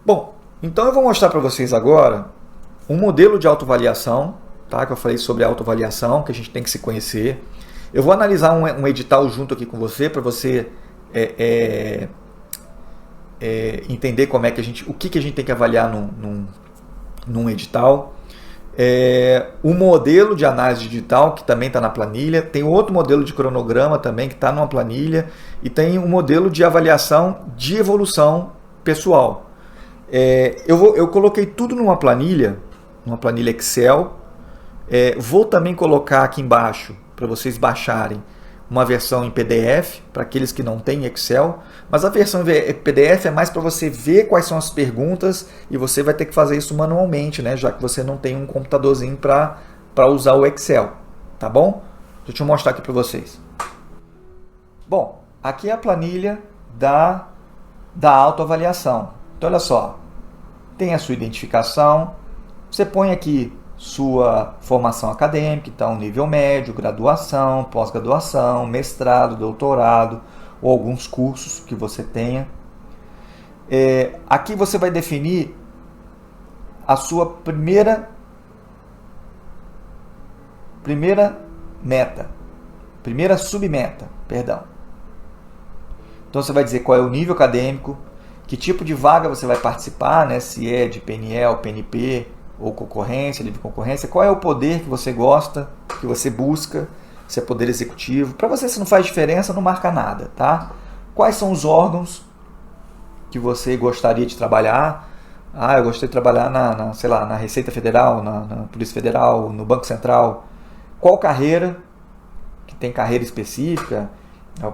Bom, então eu vou mostrar para vocês agora um modelo de autoavaliação, tá? Que eu falei sobre autoavaliação, que a gente tem que se conhecer. Eu vou analisar um edital junto aqui com você, para você entender como é que o que a gente tem que avaliar num edital. Um modelo de análise digital, que também está na planilha. Tem outro modelo de cronograma também, que está numa planilha. E tem um modelo de avaliação de evolução pessoal. Eu coloquei tudo numa planilha Excel. Vou também colocar aqui embaixo, para vocês baixarem, uma versão em PDF, para aqueles que não têm Excel. Mas a versão PDF é mais para você ver quais são as perguntas, e você vai ter que fazer isso manualmente, né? Já que você não tem um computadorzinho para usar o Excel. Tá bom? Deixa eu mostrar aqui para vocês. Bom, aqui é a planilha da autoavaliação. Então, olha só. Tem a sua identificação. Você põe aqui sua formação acadêmica, então nível médio, graduação, pós-graduação, mestrado, doutorado ou alguns cursos que você tenha. Aqui você vai definir a sua primeira meta, primeira submeta, perdão. Então você vai dizer qual é o nível acadêmico, que tipo de vaga você vai participar, né? Se é de PNL, PNP ou concorrência, livre concorrência, qual é o poder que você gosta, que você busca, se é poder executivo. Para você, se não faz diferença, não marca nada, tá? Quais são os órgãos que você gostaria de trabalhar? Eu gostaria de trabalhar na Receita Federal, na Polícia Federal, no Banco Central. Qual carreira, que tem carreira específica,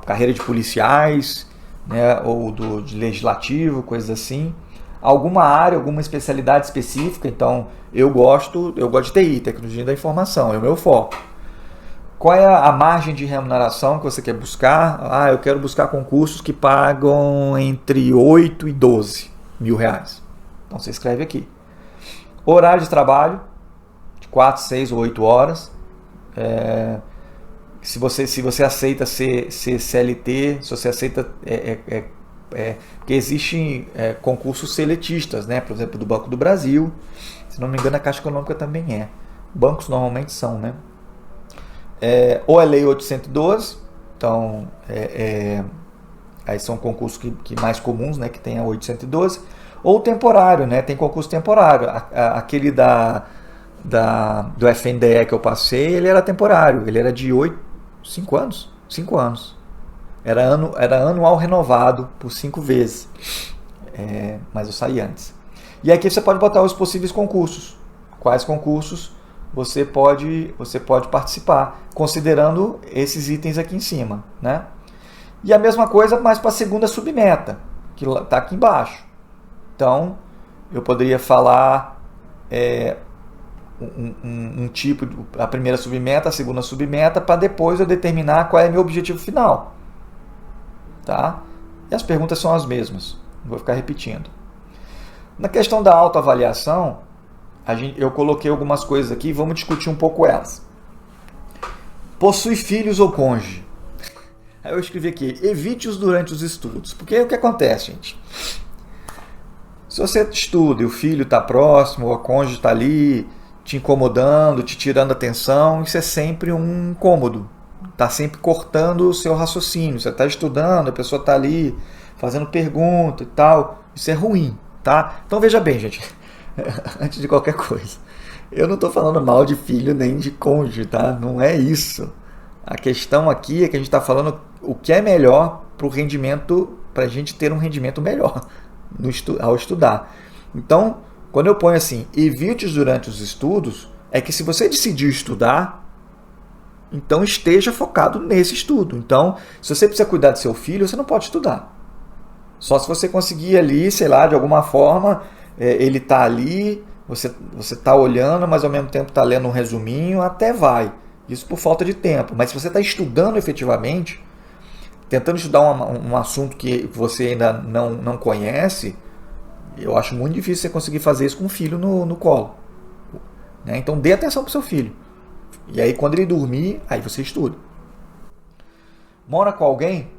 carreira de policiais, né, ou de legislativo, coisas assim. Alguma área, alguma especialidade específica. Então, eu gosto de TI, tecnologia da informação, é o meu foco. Qual é a margem de remuneração que você quer buscar? Eu quero buscar concursos que pagam entre 8 e 12 mil reais. Então, você escreve aqui. Horário de trabalho, de 4, 6 ou 8 horas. Se você aceita ser CLT, se você aceita... porque existem concursos seletistas, né? Por exemplo, do Banco do Brasil. Se não me engano, a Caixa Econômica também é. Bancos normalmente são, né? Ou é Lei 812, então aí são concursos que mais comuns, né? Que tem a 812, ou temporário, né? Tem concurso temporário. Aquele do FNDE que eu passei, ele era temporário, ele era de 5 anos. 5 anos. Era anual renovado por 5 vezes. Mas eu saí antes. E aqui você pode botar os possíveis concursos. Quais concursos você pode participar, considerando esses itens aqui em cima, né? E a mesma coisa, mas para a segunda submeta, que está aqui embaixo. Então, eu poderia falar um tipo, a primeira submeta, a segunda submeta, para depois eu determinar qual é meu objetivo final. Tá? E as perguntas são as mesmas, não vou ficar repetindo. Na questão da autoavaliação, eu coloquei algumas coisas aqui, vamos discutir um pouco elas. Possui filhos ou cônjuge? Aí eu escrevi aqui, evite-os durante os estudos. Porque o que acontece, gente? Se você estuda e o filho está próximo, ou a cônjuge está ali te incomodando, te tirando atenção, isso é sempre um incômodo. Está sempre cortando o seu raciocínio. Você está estudando, a pessoa está ali fazendo pergunta e tal. Isso é ruim, tá? Então veja bem, gente, antes de qualquer coisa, eu não estou falando mal de filho nem de cônjuge, tá? Não é isso. A questão aqui é que a gente está falando o que é melhor para o rendimento, para a gente ter um rendimento melhor ao estudar. Então, quando eu ponho assim, evite durante os estudos, é que se você decidiu estudar, então esteja focado nesse estudo. Então, se você precisa cuidar do seu filho, você não pode estudar. Só se você conseguir ali, sei lá, de alguma forma, ele está ali, você está olhando, mas ao mesmo tempo está lendo um resuminho, até vai. Isso por falta de tempo. Mas se você está estudando efetivamente, tentando estudar um assunto que você ainda não conhece, eu acho muito difícil você conseguir fazer isso com um filho no colo. Né? Então dê atenção para o seu filho. E aí quando ele dormir, aí você estuda. Mora com alguém?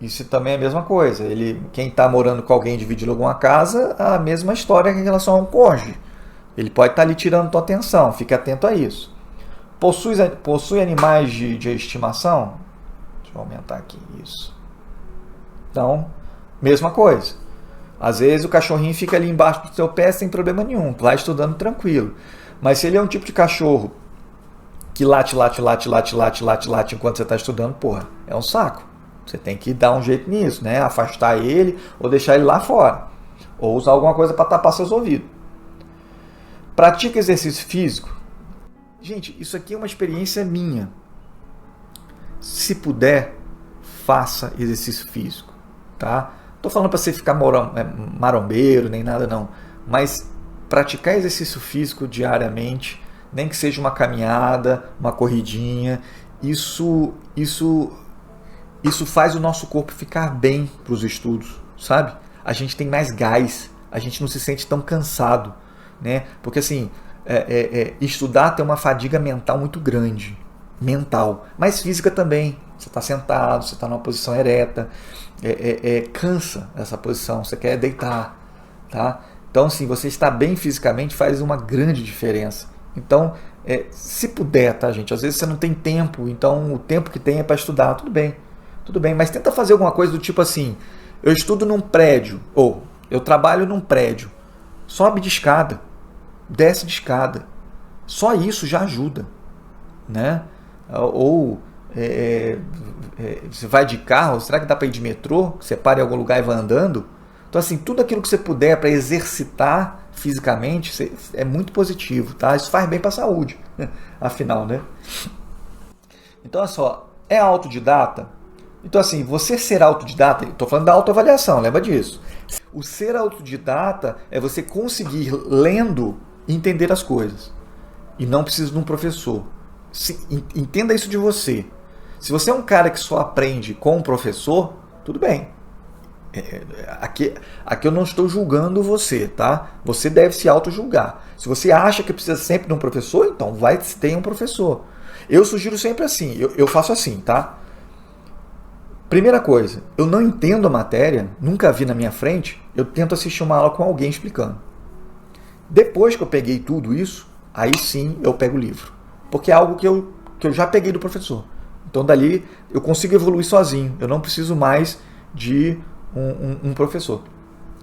Isso também é a mesma coisa. Quem está morando com alguém dividindo alguma casa, a mesma história em relação a um cônjuge. Ele pode estar ali tirando tua atenção, fique atento a isso. Possui animais de estimação? Deixa eu aumentar aqui isso. Então, mesma coisa. Às vezes o cachorrinho fica ali embaixo do seu pé sem problema nenhum, vai estudando tranquilo. Mas se ele é um tipo de cachorro que late enquanto você está estudando, porra, é um saco. Você tem que dar um jeito nisso, né? Afastar ele ou deixar ele lá fora. Ou usar alguma coisa para tapar seus ouvidos. Pratica exercício físico. Gente, isso aqui é uma experiência minha. Se puder, faça exercício físico, tá? Tô falando para você ficar marombeiro, nem nada não. Mas praticar exercício físico diariamente, nem que seja uma caminhada, uma corridinha, isso faz o nosso corpo ficar bem para os estudos, sabe? A gente tem mais gás, a gente não se sente tão cansado, né? Porque assim, estudar tem uma fadiga mental muito grande, mas física também. Você está sentado, você está numa posição ereta, cansa essa posição, você quer deitar, tá? Então, assim, você estar bem fisicamente faz uma grande diferença. Então, se puder, tá, gente? Às vezes você não tem tempo, então o tempo que tem é para estudar, tudo bem, mas tenta fazer alguma coisa do tipo assim, eu estudo num prédio, ou eu trabalho num prédio, sobe de escada, desce de escada, só isso já ajuda, né? Ou você vai de carro, será que dá para ir de metrô? Você para em algum lugar e vai andando? Então, assim, tudo aquilo que você puder para exercitar fisicamente é muito positivo, tá? Isso faz bem para a saúde, afinal, né? Então, olha só, é autodidata? Então, assim, você ser autodidata, estou falando da autoavaliação, lembra disso. O ser autodidata é você conseguir, lendo, entender as coisas. E não precisa de um professor. Entenda isso de você. Se você é um cara que só aprende com um professor, tudo bem. Aqui eu não estou julgando você, tá? Você deve se auto-julgar. Se você acha que precisa sempre de um professor, então vai ter um professor. Eu sugiro sempre assim, eu faço assim, tá? Primeira coisa, eu não entendo a matéria, nunca vi na minha frente, eu tento assistir uma aula com alguém explicando. Depois que eu peguei tudo isso, aí sim eu pego o livro. Porque é algo que eu já peguei do professor. Então dali eu consigo evoluir sozinho, eu não preciso mais de um professor.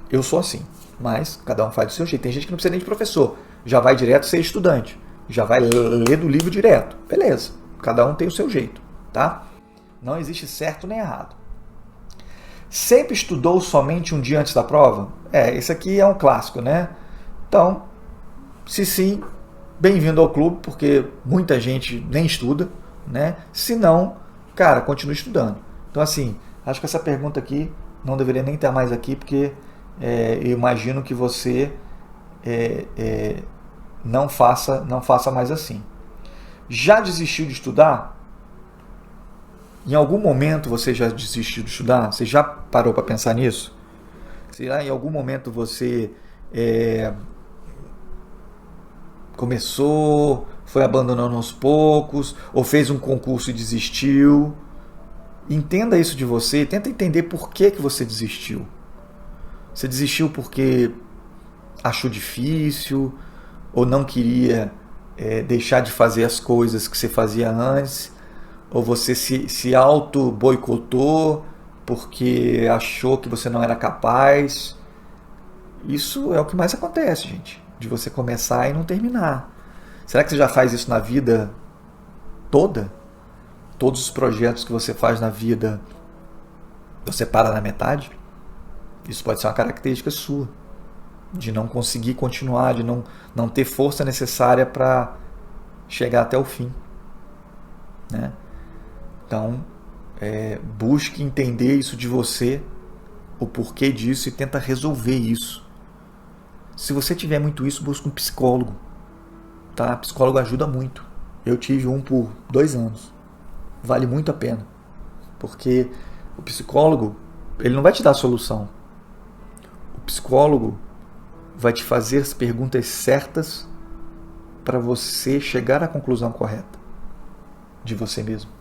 Eu sou assim, mas cada um faz do seu jeito. Tem gente que não precisa nem de professor, já vai direto ser estudante, já vai ler do livro direto. Beleza, cada um tem o seu jeito, tá? Não existe certo nem errado. Sempre estudou somente um dia antes da prova? Esse aqui é um clássico, né? Então, se sim, bem-vindo ao clube, porque muita gente nem estuda, né? Se não, cara, continue estudando. Então, assim, acho que essa pergunta aqui não deveria nem estar mais aqui, porque eu imagino que você não faça mais assim. Já desistiu de estudar? Em algum momento você já desistiu de estudar? Você já parou para pensar nisso? Será em algum momento você começou, foi abandonando aos poucos, ou fez um concurso e desistiu? Entenda isso de você, tenta entender por que você desistiu. Você desistiu porque achou difícil, ou não queria deixar de fazer as coisas que você fazia antes, ou você se auto-boicotou porque achou que você não era capaz. Isso é o que mais acontece, gente, de você começar e não terminar. Será que você já faz isso na vida toda? Todos os projetos que você faz na vida, você para na metade? Isso pode ser uma característica sua, de não conseguir continuar, de não ter força necessária para chegar até o fim, né? Então, busque entender isso de você, o porquê disso, e tenta resolver isso. Se você tiver muito isso, busque um psicólogo, tá? Psicólogo ajuda muito. Eu tive um por 2 anos. Vale muito a pena. Porque o psicólogo, ele não vai te dar a solução. O psicólogo vai te fazer as perguntas certas para você chegar à conclusão correta de você mesmo.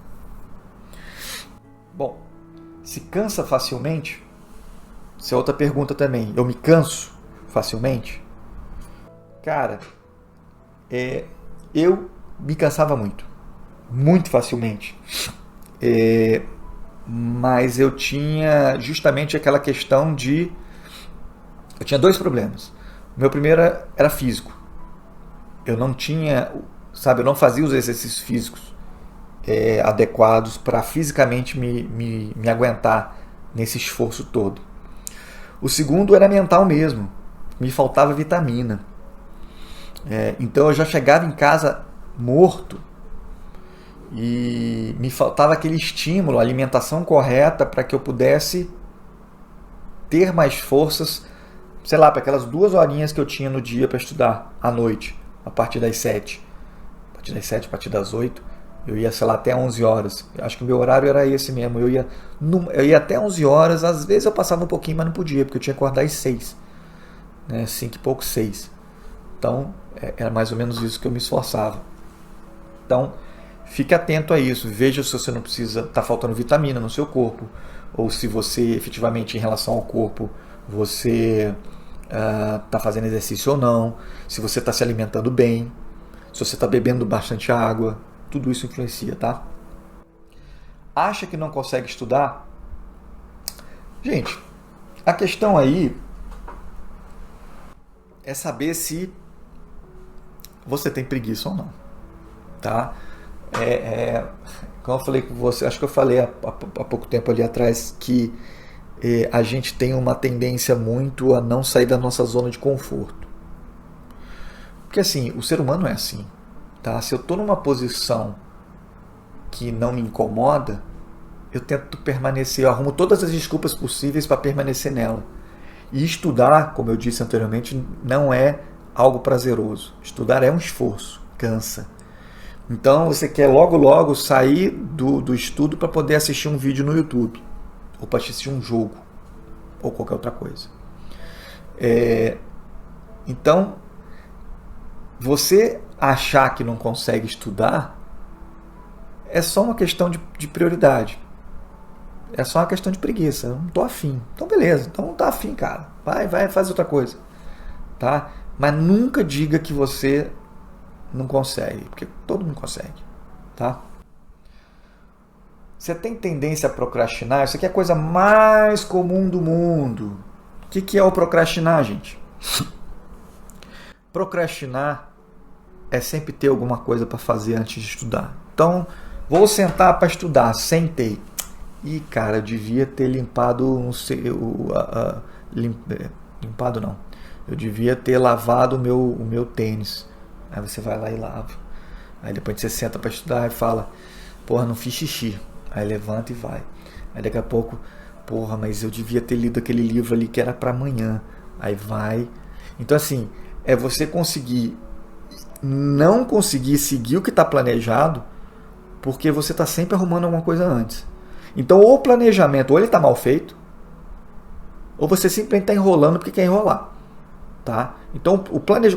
Bom, se cansa facilmente? Essa é outra pergunta também. Eu me canso facilmente? Cara, eu me cansava muito facilmente. Mas eu tinha justamente aquela questão de... Eu tinha dois problemas. O meu primeiro era físico. Eu não tinha, eu não fazia os exercícios físicos adequados para fisicamente me aguentar nesse esforço todo. O segundo era mental mesmo. Me faltava vitamina. Então eu já chegava em casa morto e me faltava aquele estímulo, a alimentação correta para que eu pudesse ter mais forças, sei lá, para aquelas 2 horinhas que eu tinha no dia para estudar à noite, a partir das 7. A partir das 8, eu ia, sei lá, até 11 horas. Eu acho que o meu horário era esse mesmo. Eu ia até 11 horas, às vezes eu passava um pouquinho, mas não podia, porque eu tinha que acordar às 6. 5 e pouco, 6. Então, era mais ou menos isso que eu me esforçava. Então, fique atento a isso. Veja se você não precisa, está faltando vitamina no seu corpo, ou se você, efetivamente, em relação ao corpo, você está fazendo exercício ou não, se você está se alimentando bem, se você está bebendo bastante água, tudo isso influencia, tá? Acha que não consegue estudar? Gente, a questão aí é saber se você tem preguiça ou não, tá? Como eu falei com você, acho que eu falei há pouco tempo ali atrás que a gente tem uma tendência muito a não sair da nossa zona de conforto. Porque assim, o ser humano é assim, tá? Se eu estou numa posição que não me incomoda, eu tento permanecer, eu arrumo todas as desculpas possíveis para permanecer nela. E estudar, como eu disse anteriormente, não é algo prazeroso. Estudar é um esforço, cansa. Então você quer logo sair do estudo para poder assistir um vídeo no YouTube, ou para assistir um jogo, ou qualquer outra coisa. Então, você achar que não consegue estudar é só uma questão de prioridade. É só uma questão de preguiça. Eu não estou afim. Então beleza, então não está afim, cara. Vai, faz outra coisa. Tá? Mas nunca diga que você não consegue, porque todo mundo consegue. Tá? Você tem tendência a procrastinar? Isso aqui é a coisa mais comum do mundo. O que é o procrastinar, gente? Procrastinar é sempre ter alguma coisa para fazer antes de estudar. Então, vou sentar para estudar, sentei. Ih, cara, eu devia ter limpado, limpado não. Eu devia ter lavado o meu tênis. Aí você vai lá e lava. Aí depois você senta para estudar e fala, porra, não fiz xixi. Aí levanta e vai. Aí daqui a pouco, porra, mas eu devia ter lido aquele livro ali que era para amanhã. Aí vai. Então assim, é você não conseguir seguir o que está planejado, porque você está sempre arrumando alguma coisa antes. Então, ou o planejamento, ou ele está mal feito, ou você simplesmente está enrolando porque quer enrolar. Tá? Então,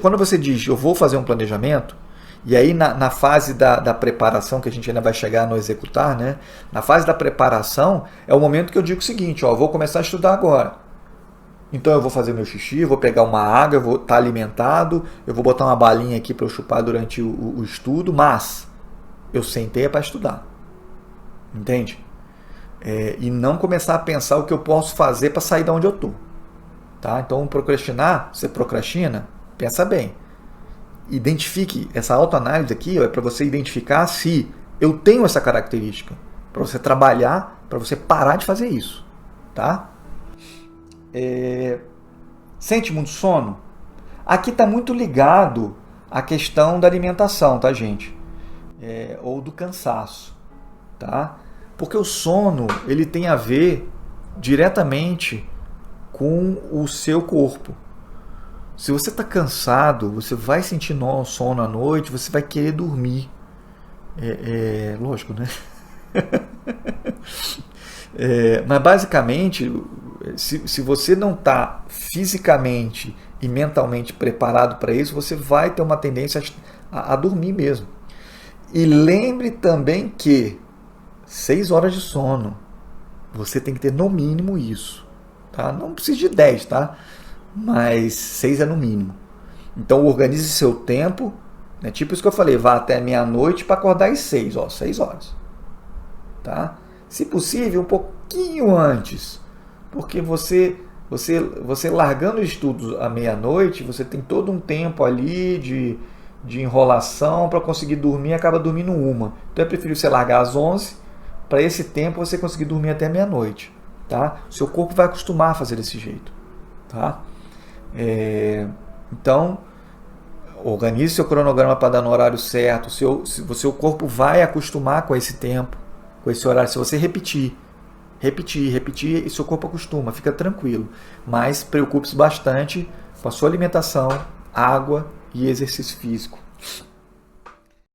quando você diz, eu vou fazer um planejamento, e aí na fase da preparação, que a gente ainda vai chegar no executar, né? Na fase da preparação, é o momento que eu digo o seguinte, eu vou começar a estudar agora. Então eu vou fazer meu xixi, vou pegar uma água, eu vou estar alimentado, eu vou botar uma balinha aqui para eu chupar durante o estudo, mas eu sentei para estudar. Entende? E não começar a pensar o que eu posso fazer para sair de onde eu estou. Tá? Então procrastinar, você procrastina, pensa bem. Identifique, essa autoanálise aqui é para você identificar se eu tenho essa característica, para você trabalhar, para você parar de fazer isso. Tá? Sente muito sono? Aqui está muito ligado à questão da alimentação, tá, gente? Ou do cansaço, tá? Porque o sono ele tem a ver diretamente com o seu corpo. Se você está cansado, você vai sentir sono à noite, você vai querer dormir. Lógico, né? Mas basicamente, se você não está fisicamente e mentalmente preparado para isso, você vai ter uma tendência a dormir mesmo. E lembre também que 6 horas de sono Você tem que ter no mínimo isso. Tá? Não precisa de 10, tá? Mas 6 é no mínimo. Então organize seu tempo, né? Tipo isso que eu falei, vá até meia-noite para acordar às 6, 6 horas. Tá? Se possível, um pouquinho antes, porque você largando os estudos à meia-noite, você tem todo um tempo ali de enrolação para conseguir dormir e acaba dormindo uma. Então é preferível você largar às 11, para esse tempo você conseguir dormir até meia-noite. Tá? O seu corpo vai acostumar a fazer desse jeito. Tá? Então, organize seu cronograma para dar no horário certo. O seu corpo vai acostumar com esse tempo, com esse horário. Se você repetir, e seu corpo acostuma, fica tranquilo. Mas preocupe-se bastante com a sua alimentação, água e exercício físico.